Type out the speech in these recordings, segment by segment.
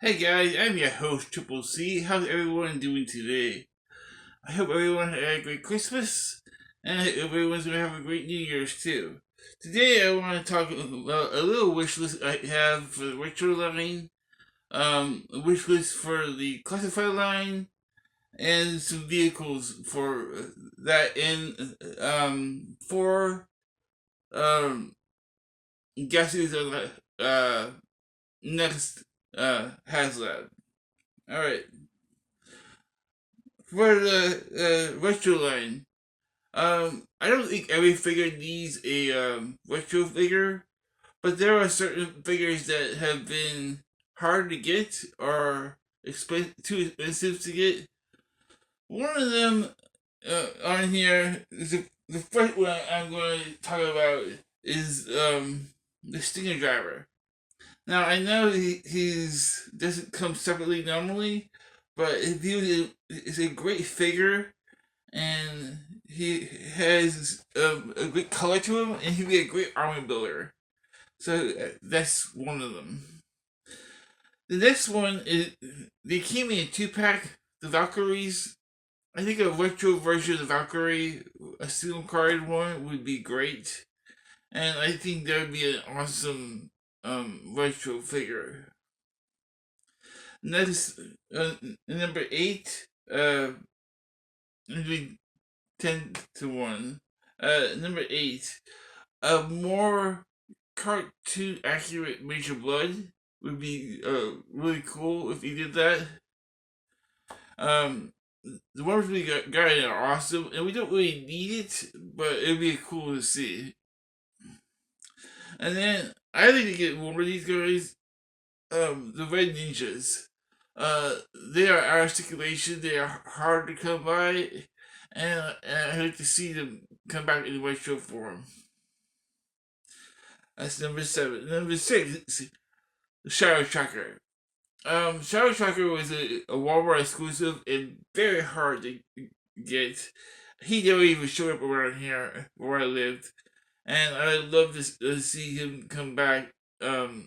Hey guys, I'm your host Triple C. How's everyone doing today? I hope everyone had a great Christmas, and I hope everyone's gonna have a great New Year's too. Today I want to talk about a little wish list I have for the retro line, a wish list for the classified line, and some vehicles for that, and four um guesses on the next Haslab. All right. For the retro line, I don't think every figure needs a retro figure, but there are certain figures that have been hard to get or too expensive to get. One of them on here is the first one I'm going to talk about is the Stinger Driver. Now I know he's doesn't come separately normally, but if he is a great figure and he has a great color to him, and he'd be a great armor builder. So that's one of them. The next one is they came in a 2-pack. The Valkyries. I think a retro version of the Valkyrie, a single card one, would be great, and I think that would be an awesome retro figure. Next, number 8, it'd be 10-1. Number 8, a more cartoon accurate Major Blood would be really cool if he did that. Um, the ones we got in are awesome, and we don't really need it, but it'd be cool to see. And then I think to get one of these guys, the Red Ninjas. They are articulation. They are hard to come by, and I hope to see them come back in the retro form. That's number 7. Number 6, the Shadow Tracker. Shadow Tracker was a Walmart exclusive and very hard to get. He never even showed up around here where I lived, and I'd love to see him come back. Even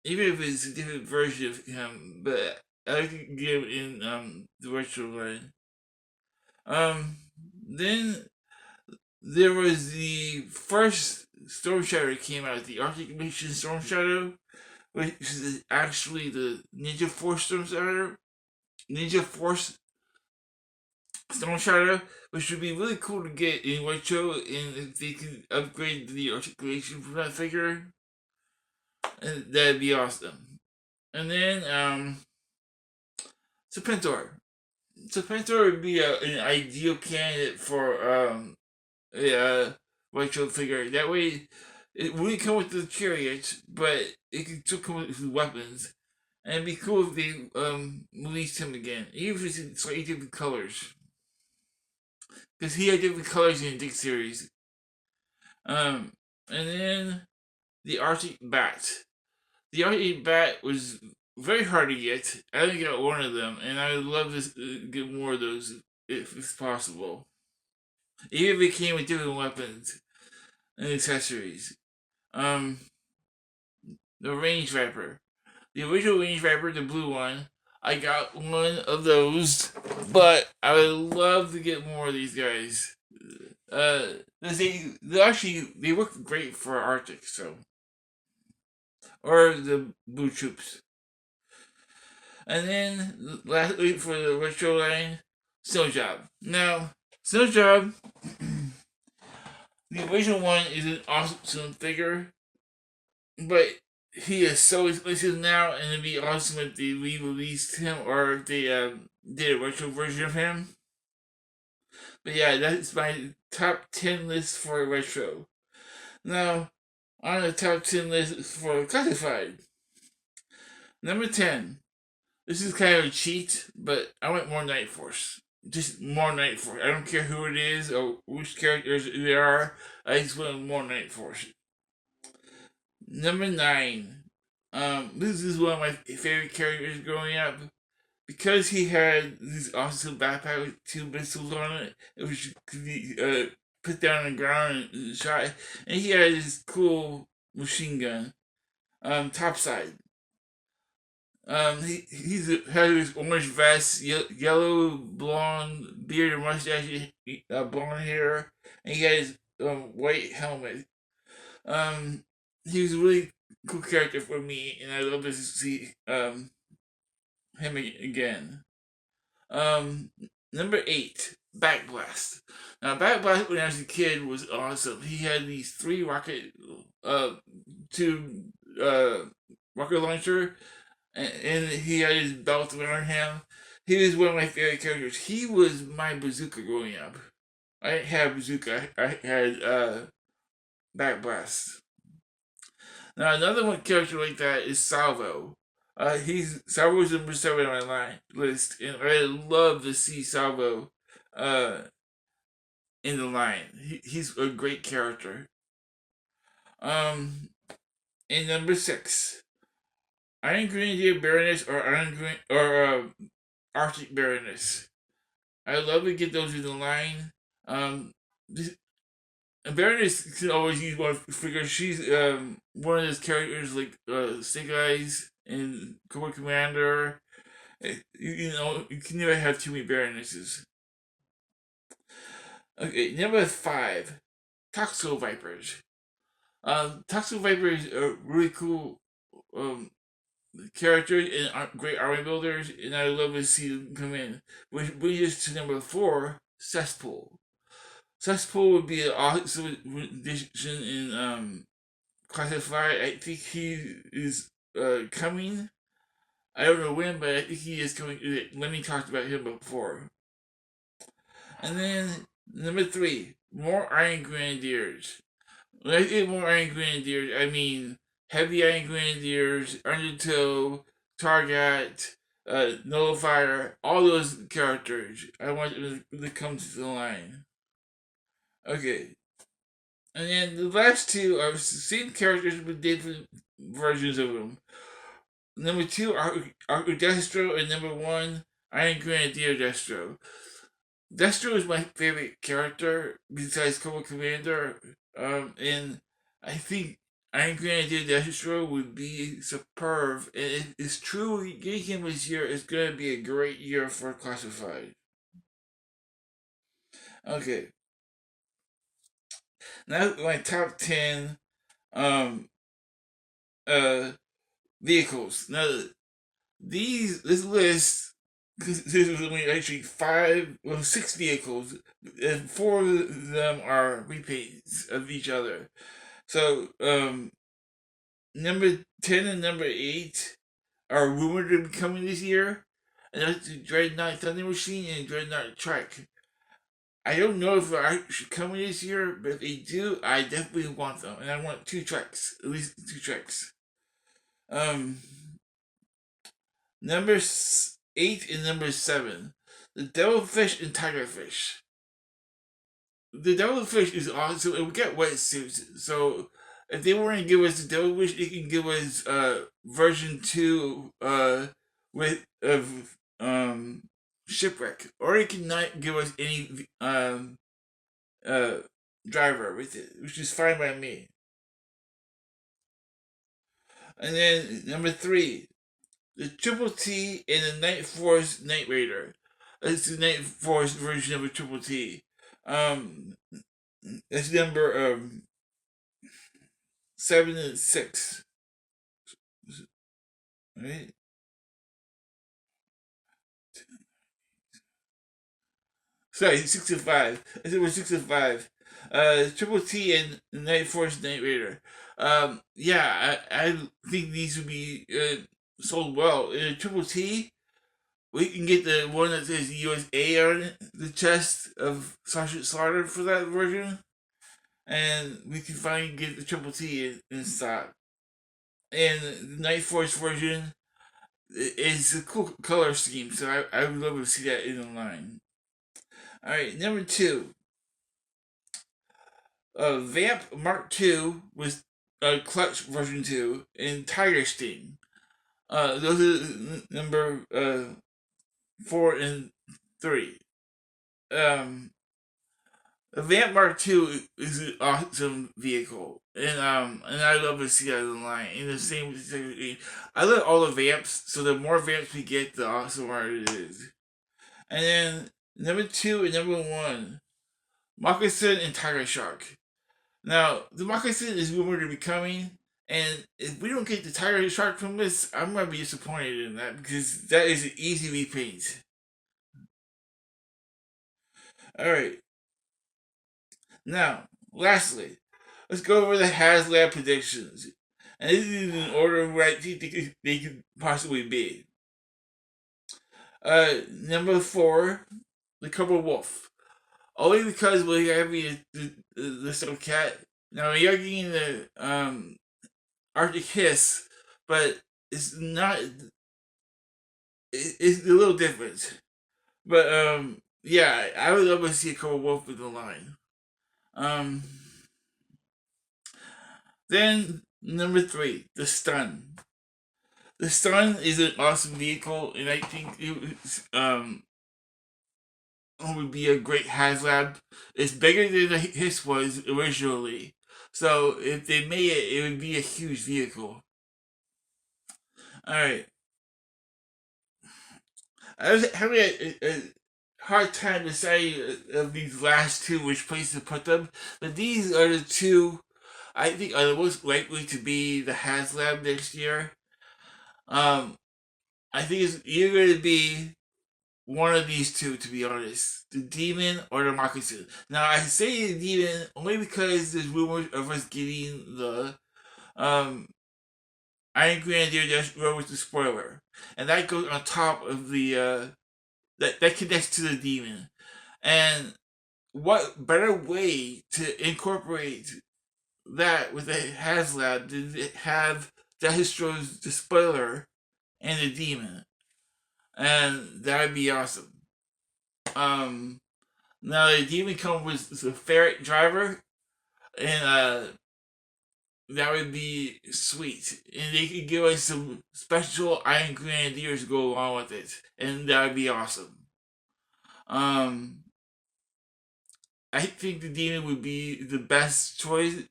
if it's a different version of him, but I could get him in the retro line. Then there was the first Storm Shadow that came out, the Arctic Mission Storm Shadow, which is actually the Ninja Force Storm Shadow. Ninja Force Storm Shadow, which would be really cool to get in retro, and if they can upgrade the articulation from that figure, that'd be awesome. And then, Serpentor. Serpentor would be an ideal candidate for a retro figure. That way, it wouldn't come with the chariot, but it could still come with weapons. And it'd be cool if they released him again, even if it's in slightly different colors. Because he had different colors in the Dick series. And then the Arctic Bat. The Arctic Bat was very hard to get. I only got one of them, and I would love to get more of those if it's possible. Even if it came with different weapons and accessories. Um, the Range Viper. The original Range Viper, the blue one, I got one of those, but I would love to get more of these guys. They work great for Arctic, so or the Blue Troops. And then lastly for the retro line, Snow Job. Now, Snow Job, the original one is an awesome figure, but he is so expensive now, and it'd be awesome if they re-released him or if they did a retro version of him. But yeah, that's my top 10 list for retro. Now, on the top 10 list for classified. Number 10. This is kind of a cheat, but I want more Night Force. Just more Night Force. I don't care who it is or which characters they are. I just want more Night Force. Number 9. This is one of my favorite characters growing up. Because he had this awesome backpack with 2 missiles on it, which could be put down on the ground and shot. And he had this cool machine gun, topside. He's had his orange vest, yellow blonde beard and mustache, blonde hair, and he had his white helmet. Um, he was a really cool character for me, and I love to see him again. Um, Number 8, Backblast. Now, Backblast when I was a kid was awesome. He had these three uh, two rocket launcher, and he had his belt around him. He was one of my favorite characters. He was my bazooka growing up. I didn't have bazooka. I had Backblast. Now another one character like that is Salvo. Salvo's number 7 on my list, and I love to see Salvo uh, in the line. He's a great character. Um, in number 6, Iron Grenadier Baroness or Arctic Baroness. I love to get those in the line. This, Baroness can always use one figure. She's one of those characters like Snake Eyes and Cobra Commander. You know, you can never have too many Baronesses. Okay, number 5, Toxo Vipers. Toxo Vipers are really cool um, characters and great army builders, and I love to see them come in. Which brings us to number 4, Cesspool. Cesspool would be an awesome addition in Classified. I think he is coming. I don't know when, but I think he is coming. Lenny talked about him before. And then number 3, more Iron Grenadiers. When I say more Iron Grenadiers, I mean heavy Iron Grenadiers, Undertow, Target, Nullifier, all those characters. I want them to come to the line. Okay. And then the last two are the same characters with different versions of them. Number 2, Destro, and number 1, Iron Grenadier Destro. Destro is my favorite character besides Cobra Commander, and I think Iron Grenadier Destro would be superb. And it's true, getting him this year is going to be a great year for Classified. Okay, now my top 10 um, vehicles. Now, this list considers only actually 6 vehicles, and 4 of them are repaints of each other. So, number 10 and number 8 are rumored to be coming this year, and that's the Dreadnought Thunder Machine and Dreadnought Trek. I don't know if they're actually coming this year, but if they do, I definitely want them, and I want 2 treks, at least 2 treks. Um, Number 8 and number 7, the Devilfish and Tigerfish. The Devilfish is awesome, and we get wetsuits, so if they want to give us the Devilfish, they can give us version 2 with of Shipwreck, or they can not give us any uh driver with it, which is fine by me. And then number 3, the Triple T and the Night Force Night Raider. It's the Night Force version of a Triple T. That's number 7 and 6. Right? Sorry, 6 and 5. I said we're 6 and 5. Triple T and Night Force Night Raider. Yeah, I think these would be sold well. In a Triple T, we can get the one that says USA on the chest of Sergeant Slaughter for that version, and we can finally get the Triple T in stock. And the Night Force version is a cool color scheme, so I would love to see that in the line. Alright, number 2. Vamp Mark II with Clutch version 2 and Tiger Sting. Those are number 4 and 3. Um, The Vamp Mark II is an awesome vehicle, and I love to see that in the line. In the same, I love all the Vamps, so the more Vamps we get, the awesomer it is. And then number 2 and number 1, Moccasin and Tiger Shark. Now, the Moccasin is rumored to be coming, and if we don't get the Tiger Shark from this, I'm gonna be disappointed in that because that is an easy repaint. Alright, now, lastly, let's go over the Haslab predictions. And this is in order of what I think they could possibly be. Number 4, the Cobra Wolf. Only because we have the little cat. Now we are getting the Arctic Hiss, but it's not. It's a little different. But yeah, I would love to see a Cobra Wolf in the line. Um, then number 3, the Stun. The Stun is an awesome vehicle, and I think it would be a great Haslab. It's bigger than the Hiss was originally, so if they made it, it would be a huge vehicle. All right, I was having a hard time deciding of these last two which place to put them, but these are the two I think are the most likely to be the Haslab next year. Um, I think it's either going to be one of these two, to be honest, the Demon or the Moccasin. Now, I say the Demon only because there's rumors of us getting the um, Iron Grenadier Dash Road with the spoiler, and that goes on top of the that connects to the Demon. And what better way to incorporate that with the Haslab than to have Dastro's the spoiler and the Demon, and that'd be awesome. Um, Now the Demon comes with a ferret driver, and that would be sweet. And they could give us some special Iron Grenadiers to go along with it, and that would be awesome. Um, I think the Demon would be the best choice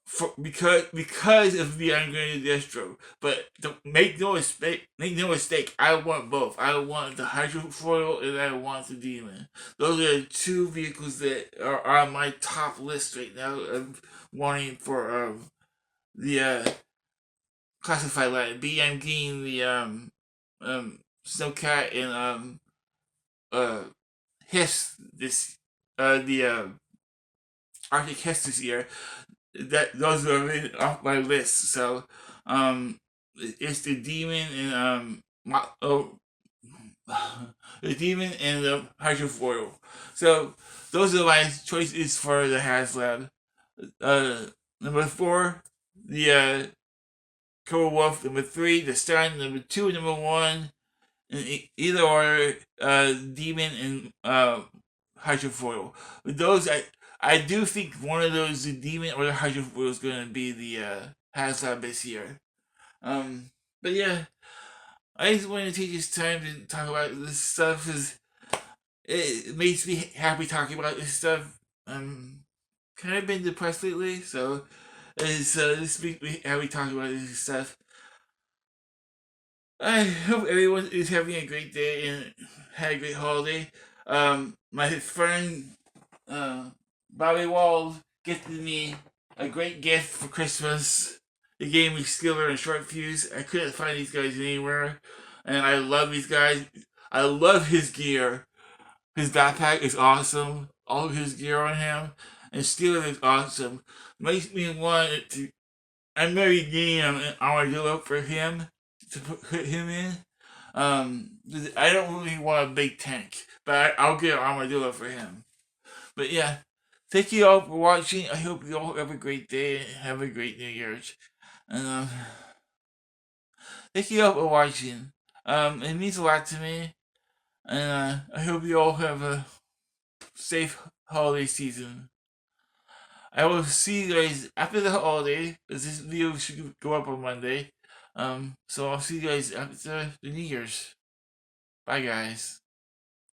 for because of the Iron Grenadier Destro. But make no mistake, I want both. I want the Hydrofoil and I want the Demon. Those are the two vehicles that are on my top list right now of wanting for the classified line. I'm getting the Snowcat and uh Hiss this the Arctic Hiss this year. That those are really off my list. So it's the Demon and the Demon and the Hydrofoil. So those are my choices for the Haslab. Uh, Number 4, the Cobra Wolf. Number 3, the Stun. Number 2, number 1, in either order, Demon and Hydrofoil. With those, I do think one of those, the Demon or the Hydrofoil, is going to be the Haslab this year. But yeah, I just wanted to take this time to talk about this stuff because it makes me happy talking about this stuff. Kind of been depressed lately, so this makes me happy talking about this stuff. I hope everyone is having a great day and had a great holiday. My friend Bobby Walls gifted me a great gift for Christmas. He gave me Skiller and Short Fuse. I couldn't find these guys anywhere, and I love these guys. I love his gear. His backpack is awesome. All of his gear on him, and Steeler is awesome. Makes me want to. I'm maybe getting an armadillo for him to put him in. I don't really want a big tank, but I'll get an armadillo for him. But yeah, thank you all for watching. I hope you all have a great day and have a great New Year's. And thank you all for watching. It means a lot to me, and I hope you all have a safe holiday season. I will see you guys after the holiday, because this video should go up on Monday. So I'll see you guys after the New Year's. Bye, guys.